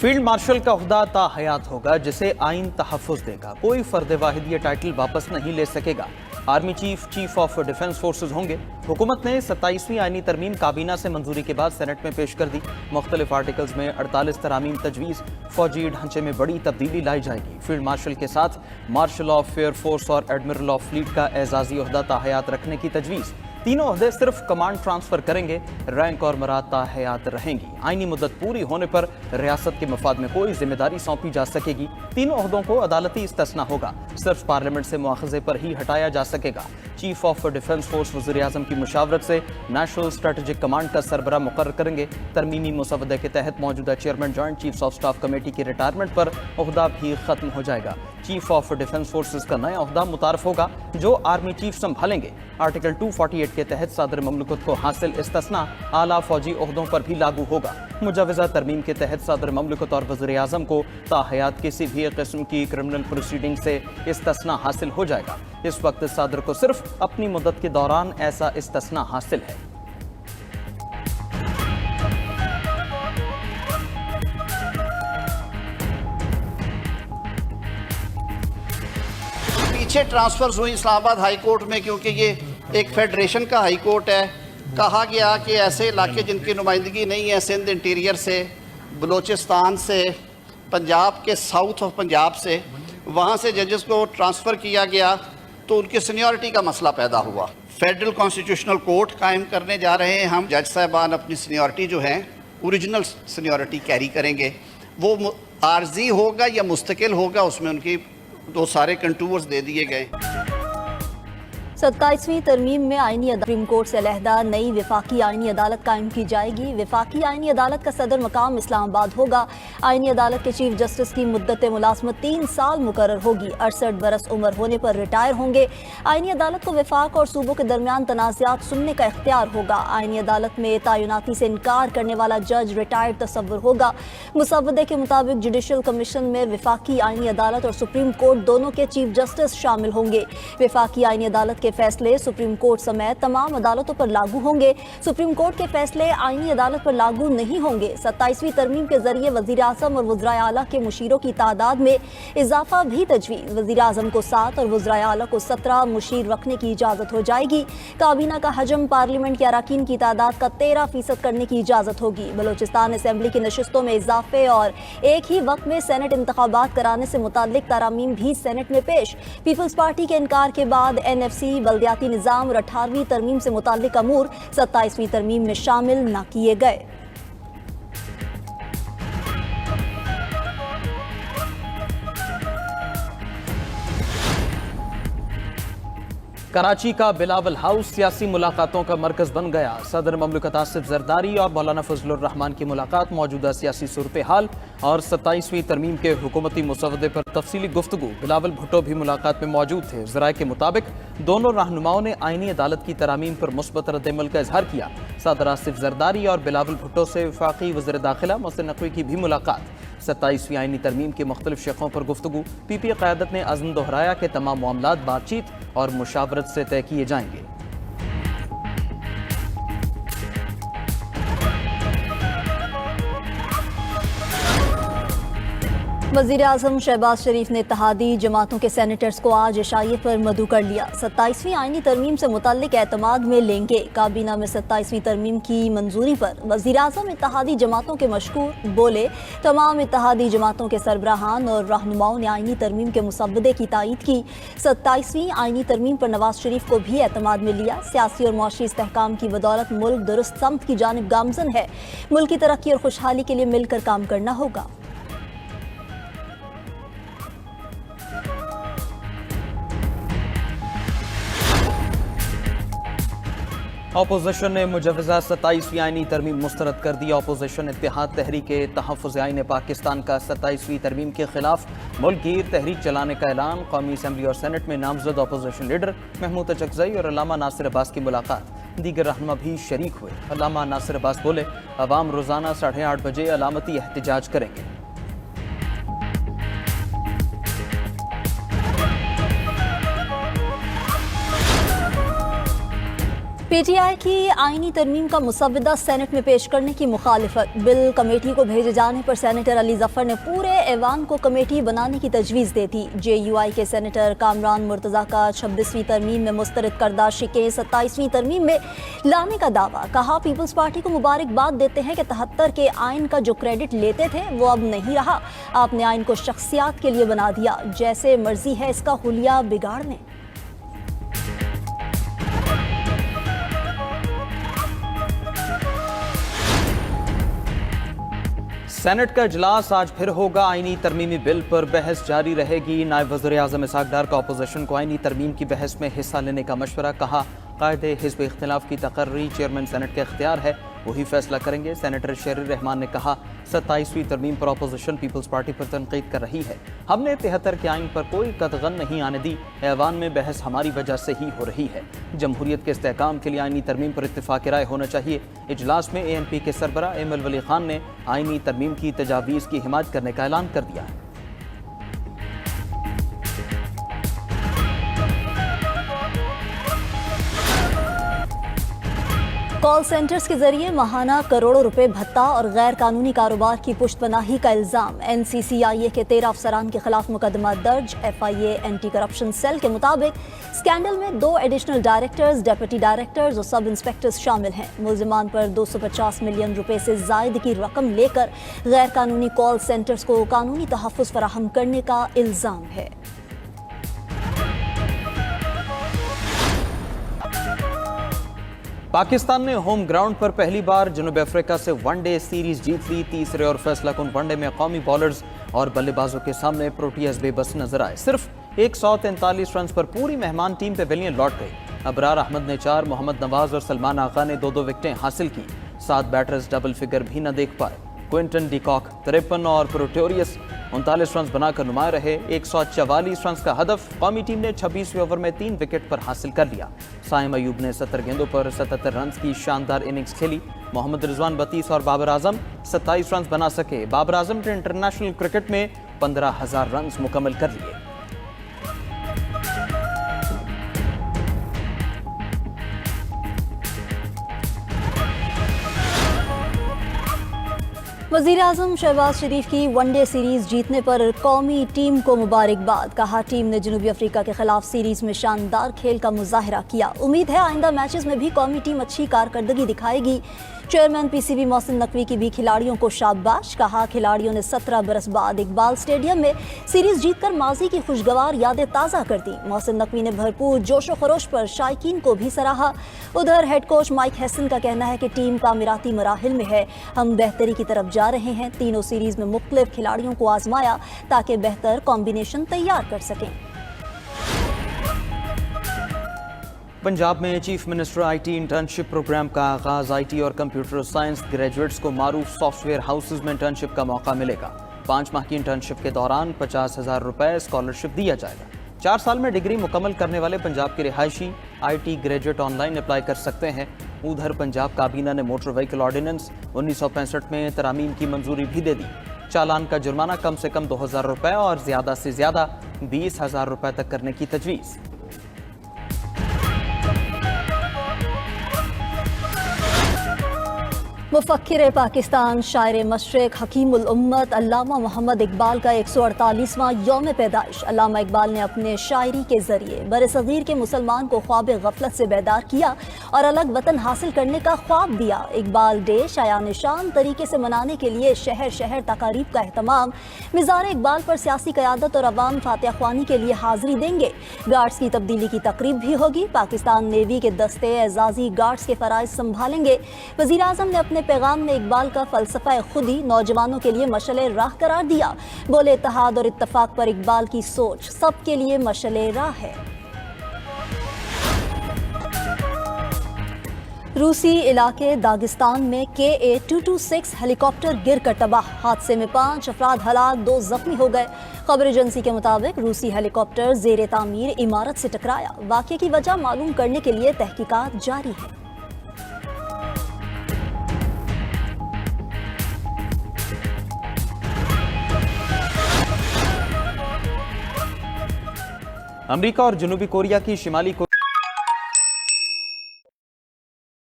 Field marshal का ओहदा ताहयात होगा जिसे आइन तहफ़्फ़ुज़ देगा। कोई फर्द वाहिद ये टाइटल वापस नहीं ले सकेगा। Army chief chief of defence forces होंगे। हुकूमत ने 27वीं आइनी तरमीम काबीना से मंजूरी के बाद सेनेट में पेश कर दी। मुख्तलिफ आर्टिकल्स में 48 तरामीम तजवीज़। फौजी ढांचे में बड़ी तब्दीली लाई जाएगी। फील्ड मार्शल के साथ मार्शल ऑफ एयर फोर्स और एडमिरल ऑफ फ्लीट का एजाज़ी ओहदा ताहयात रखने की तजवीज़। तीनों ओहदे सिर्फ कमांड ट्रांसफर करेंगे, रैंक और मराद ताहयात रहेंगी। आईनी मुद्दत पूरी होने पर रियासत के मफाद में कोई जिम्मेदारी सौंपी जा सकेगी। तीनों ओहदों को अदालती इस्तिस्ना होगा, सिर्फ पार्लियामेंट से मुआखजे पर ही हटाया जा सकेगा। चीफ ऑफ डिफेंस फोर्स वज़ीर आज़म की मुशावरत से नेशनल स्ट्रेटेजिक कमांड का सरबरा मुकर्रर करेंगे। तरमीमी मुसवदे के तहत मौजूदा chairman joint chiefs of staff committee की रिटायरमेंट पर ओहदा भी खत्म हो जाएगा। चीफ ऑफ डिफेंस फोर्सेज का नया ओहदा मुतारफ होगा जो आर्मी चीफ संभालेंगे। आर्टिकल 248 के तहत सदर ममलकत को हासिल इस्तिस्ना आला फौजी ओहदों पर भी लागू होगा। मुजवज़ा तरमीम के तहत सदर ममलकत और वज़ीर आज़म को ताहयात किसी भी किस्म की क्रिमिनल प्रोसीडिंग से इस्तिस्ना हासिल हो जाएगा। इस वक्त सदर को सिर्फ अपनी मुद्दत के दौरान ऐसा इस्तिस्ना हासिल है। पीछे ट्रांसफर्स हुई इस्लामाबाद हाई कोर्ट में, क्योंकि ये एक फेडरेशन का हाई कोर्ट है। कहा गया कि ऐसे इलाके जिनकी नुमाइंदगी नहीं है, सिंध इंटीरियर से, बलूचिस्तान से, पंजाब के साउथ ऑफ पंजाब से, वहाँ से जजेस को ट्रांसफ़र किया गया तो उनकी सीनियरिटी का मसला पैदा हुआ। फेडरल कॉन्स्टिट्यूशनल कोर्ट कायम करने जा रहे हैं हम। जज साहबान अपनी सीनियरिटी जो है ओरिजिनल सीनियरिटी कैरी करेंगे। वो आर्जी होगा या मुस्तकिल होगा, उसमें उनकी दो सारे कंटूर्स दे दिए गए। 27वीं तरमीम में आईनी सुप्रीम कोर्ट से अलहदा नई विफाकी आईनी अदालत कायम की जाएगी। विफाकी आईनी अदालत का सदर मकाम इस्लामाबाद होगा। आईनी अदालत के चीफ जस्टिस की मुद्दत मुलाजमत 3 साल मुकर्रर होगी। 68 बरस उम्र होने पर रिटायर होंगे। आईनी अदालत को विफाक और सूबों के दरमियान तनाज़ात सुनने का इख्तियार होगा। आईनी अदालत में तयनाती से इनकार करने वाला जज रिटायर्ड तसव्वुर होगा। मुसवदे के मुताबिक जुडिशल कमीशन में विफाकी आईनी अदालत और सुप्रीम कोर्ट दोनों के चीफ जस्टिस शामिल होंगे। विफाकी आईनी अदालत के फैसले सुप्रीम कोर्ट समेत तमाम अदालतों पर लागू होंगे। सुप्रीम कोर्ट के फैसले आईनी अदालत पर लागू नहीं होंगे। 27वीं तरमीम के जरिए वज़ीर आज़म और वज़राए आला के मुशीरों की तादाद में इजाफा भी तजवीज़। वज़ीर आज़म को 7 और वज़राए आला को 17 मुशीर रखने की इजाज़त हो जाएगी। काबीना का हजम पार्लियामेंट के अरकान की तादाद का 13% करने की इजाज़त होगी। बलूचिस्तान असम्बली की नशिस्तों में इजाफे और एक ही वक्त में सेनेट इंतखाबात कराने से मुताल्लिक तरामीम भी सेनेट में पेश। पीपल्स पार्टी के इनकार के बाद NFC बल्दियाती निज़ाम और 18वीं तरमीम से मुताल्लिक अमूर 27वीं तरमीम में शामिल न किए गए। कराची का बिलावल हाउस सियासी मुलाकातों का मरकज बन गया। सदर ममलकत आसिफ जरदारी और मौलाना फजलुर रहमान की मुलाकात मौजूदा सियासी सूरत हाल और 27वीं तरमीम के हुकूमती मुसवदे पर तफसीली गुफ्तगू। बिलावल भुट्टो भी मुलाकात में मौजूद थे। ज़राए के मुताबिक दोनों रहनुमाओं ने आईनी अदालत की तरामीम पर मुस्बत रद्द-ए-अमल का इजहार किया। सदर आसिफ जरदारी और बिलावल भुट्टो से वफाकी वज़ीर दाखिला मोहसिन नकवी की भी मुलाकात। 27वीं आईनी तरमीम के मुख्तलिफ शक़ों पर गुफ्तगू। PPA क़यादत ने अज़्म दोहराया कि तमाम मामलात बातचीत और मुशावरत से तय किए जाएंगे। वज़ीर आज़म शहबाज शरीफ ने इत्तेहादी जमातों के सेनेटर्स को आज इशाइये पर मदऊ कर लिया। 27वीं आईनी तरमीम से मुताल्लिक एतमाद में लेंगे। काबीना में 27वीं तरमीम की मंजूरी पर वज़ीर आज़म इत्तेहादी जमातों के मशकूर बोले। तमाम इत्तेहादी जमातों के सरबराहान और रहनुमाओं ने आईनी तरमीम के मुसवदे की तायीद की। 27वीं आईनी तरमीम पर नवाज शरीफ को भी एतमाद में लिया। सियासी और मुआशी इस्तेहकाम की बदौलत मुल्क दुरुस्त समत की जानिब गामजन है। मुल्क की तरक्की और खुशहाली के लिए मिलकर काम करना होगा। अपोजिशन ने मुजवज़ा 27वीं आईनी तरमीम मुस्तरद कर दी। अपोजिशन इत्तेहाद तहरीक तहफ़्फ़ुज़ आईन पाकिस्तान का 27वीं तरमीम के खिलाफ मुल्कगीर तहरीक चलाने का ऐलान। कौमी असम्बली और सेनेट में नामजद अपोजिशन लीडर महमूद अचकज़ई और अल्लामा नासिर अब्बास की मुलाकात। दीगर रहनुमा भी शरीक हुए। अल्लामा नासिर अब्बास बोले, अवाम रोज़ाना 8:30 बजे अलामती एहतजाज करेंगे। PTI की आईनी तरमीम का मुसव्वदा सेनेट में पेश करने की मुखालिफत। बिल कमेटी को भेजे जाने पर सेनेटर अली जफर ने पूरे ऐवान को कमेटी बनाने की तजवीज़ दे दी। JUI के सेनेटर कामरान मुर्तज़ा का 26वीं तरमीम में मुस्तरद करदा शिकें 27वीं तरमीम में लाने का दावा। कहा, पीपल्स पार्टी को मुबारकबाद देते हैं कि 73 के आइन का जो क्रेडिट लेते थे वो अब नहीं रहा। आपने आइन को शख्सियात के लिए बना दिया, जैसे मर्जी है इसका हुलिया बिगाड़ लें। सेनेट का इजलास आज फिर होगा। आईनी तरमीमी बिल पर बहस जारी रहेगी। नायब वज़ीर आज़म इसहाक डार का अपोजिशन को आईनी तरमीम की बहस में हिस्सा लेने का मशवरा। कहा, कायदे हिज़्ब इख्तिलाफ की तकर्री चेयरमैन सेनेट के इख्तियार है, वही फैसला करेंगे। सेनेटर शरीर रहमान ने कहा, 27वीं तरमीम पर अपोजिशन पीपल्स पार्टी पर तनकीद कर रही है। हमने 73 के आइन पर कोई कदगन नहीं आने दी। ऐवान में बहस हमारी वजह से ही हो रही है। जमहूरियत के इस्तेहकाम के लिए आईनी तरमीम पर इत्तिफाक राय होना चाहिए। इजलास में ANP के सरबरा एमएल वली खान ने आईनी तरमीम की तजावीज़ की हिमायत करने का ऐलान कर दिया है। कॉल सेंटर्स के जरिए माहाना करोड़ों रुपए भत्ता और गैर कानूनी कारोबार की पुश्तपनाही का इल्जाम। NCCIA के 13 अफसरान के खिलाफ मुकदमा दर्ज। FIA एंटी करप्शन सेल के मुताबिक स्कैंडल में 2 एडिशनल डायरेक्टर्स, डेप्यूटी डायरेक्टर्स और सब इंस्पेक्टर्स शामिल हैं। मुल्जिमान पर 250 मिलियन रुपए से जायद की रकम लेकर गैर कानूनी कॉल सेंटर्स को कानूनी तहफ़्फ़ुज़ फराहम करने का इल्जाम है। पाकिस्तान ने होम ग्राउंड पर पहली बार जनूबी अफ्रीका से वनडे सीरीज जीत ली। तीसरे और फैसला कुन वनडे में कौमी बॉलर्स और बल्लेबाजों के सामने प्रोटियाज बेबस नजर आए। सिर्फ 143 रन पर पूरी मेहमान टीम पेवेलियन लौट गई। अबरार अहमद ने 4, मोहम्मद नवाज और सलमान आगा ने 2-2 विकेटें हासिल की। 7 बैटर्स डबल फिगर भी न देख पाए। क्विंटन डिकॉक 53 और प्रोटोरियस 39 रन बनाकर नुमाया रहे। 144 रन का हदफ कौमी टीम ने 26वें ओवर में 3 विकेट पर हासिल कर लिया। साइम अयूब ने 70 गेंदों पर 77 रन की शानदार इनिंग्स खेली। मोहम्मद रिजवान 32 और बाबर आजम 27 रन बना सके। बाबर आजम ने इंटरनेशनल क्रिकेट में 15,000 रन मुकम्मल कर लिए। वज़ीर आज़म शहबाज शरीफ की वनडे सीरीज जीतने पर कौमी टीम को मुबारकबाद। कहा, टीम ने जनूबी अफ्रीका के खिलाफ सीरीज में शानदार खेल का मुजाहरा किया। उम्मीद है आइंदा मैचेस में भी कौमी टीम अच्छी कारकर्दगी दिखाएगी। चेयरमैन PCB मोहसिन नकवी की भी खिलाड़ियों को शाबाश। कहा, खिलाड़ियों ने 17 बरस बाद इकबाल स्टेडियम में सीरीज जीतकर माजी की खुशगवार यादें ताज़ा कर दी। मोहसिन नकवी ने भरपूर जोशो खरोश पर शायकीन को भी सराहा। उधर हेड कोच माइक हैसन का कहना है कि टीम तामीराती मराहिल में है, हम बेहतरी की तरफ जा रहे हैं। तीनों सीरीज में मुख्तलिफ खिलाड़ियों को आजमाया ताकि बेहतर कॉम्बिनेशन तैयार कर सकें। पंजाब में chief minister IT internship programme का आगाज। IT और कंप्यूटर साइंस ग्रेजुएट्स को मारूफ सॉफ्टवेयर हाउसेज में इंटर्नशिप का मौका मिलेगा। 5 माह की इंटर्नशिप के दौरान 50,000 रुपए स्कॉलरशिप दिया जाएगा। 4 साल में डिग्री मुकम्मल करने वाले पंजाब के रिहायशी IT ग्रेजुएट ऑनलाइन अप्लाई कर सकते हैं। उधर पंजाब काबीना ने मोटर व्हीकल ऑर्डिनेंस 1965 में तरमीम की मंजूरी भी दे दी। चालान का जुर्माना कम से कम 2,000 रुपए और ज़्यादा से ज़्यादा 20,000 रुपए तक करने की तजवीज़। मुफक्किर पाकिस्तान, शायर मशरिक, हकीमुल उम्मत अल्लामा मोहम्मद इकबाल का 148वां यौम पैदाइश। अल्लामा इकबाल ने अपने शायरी के जरिए बरसगीर के मुसलमान को ख्वाब गफलत से बेदार किया और अलग वतन हासिल करने का ख्वाब दिया। इकबाल डे शायान शान तरीके से मनाने के लिए शहर शहर तकारीब का अहतमाम। मिज़ार इकबाल पर सियासी क़यादत और अवाम फातिहा ख्वानी के लिए हाजिरी देंगे। गार्ड्स की तब्दीली की तकरीब भी होगी। पाकिस्तान नेवी के दस्ते एजाजी गार्ड्स के फ़राइज़ संभालेंगे। वज़ीर आज़म ने अपने पैगाम में इकबाल का फ़लसफ़ा खुदी नौजवानों के लिए मशअले राह करार दिया। बोले, इत्तेहाद और इत्तफाक पर इकबाल की सोच सबके लिए मशअले राह है। रूसी इलाके दागिस्तान में KA-226 हेलीकॉप्टर गिर कर तबाह। हादसे में 5 अफराद हलाक, 2 जख्मी हो गए। खबर एजेंसी के मुताबिक रूसी हेलीकॉप्टर ज़ेरे तामीर इमारत से टकराया। वाक़े की वजह मालूम करने के लिए तहकीकात जारी है। अमेरिका और जनूबी कोरिया की शिमाली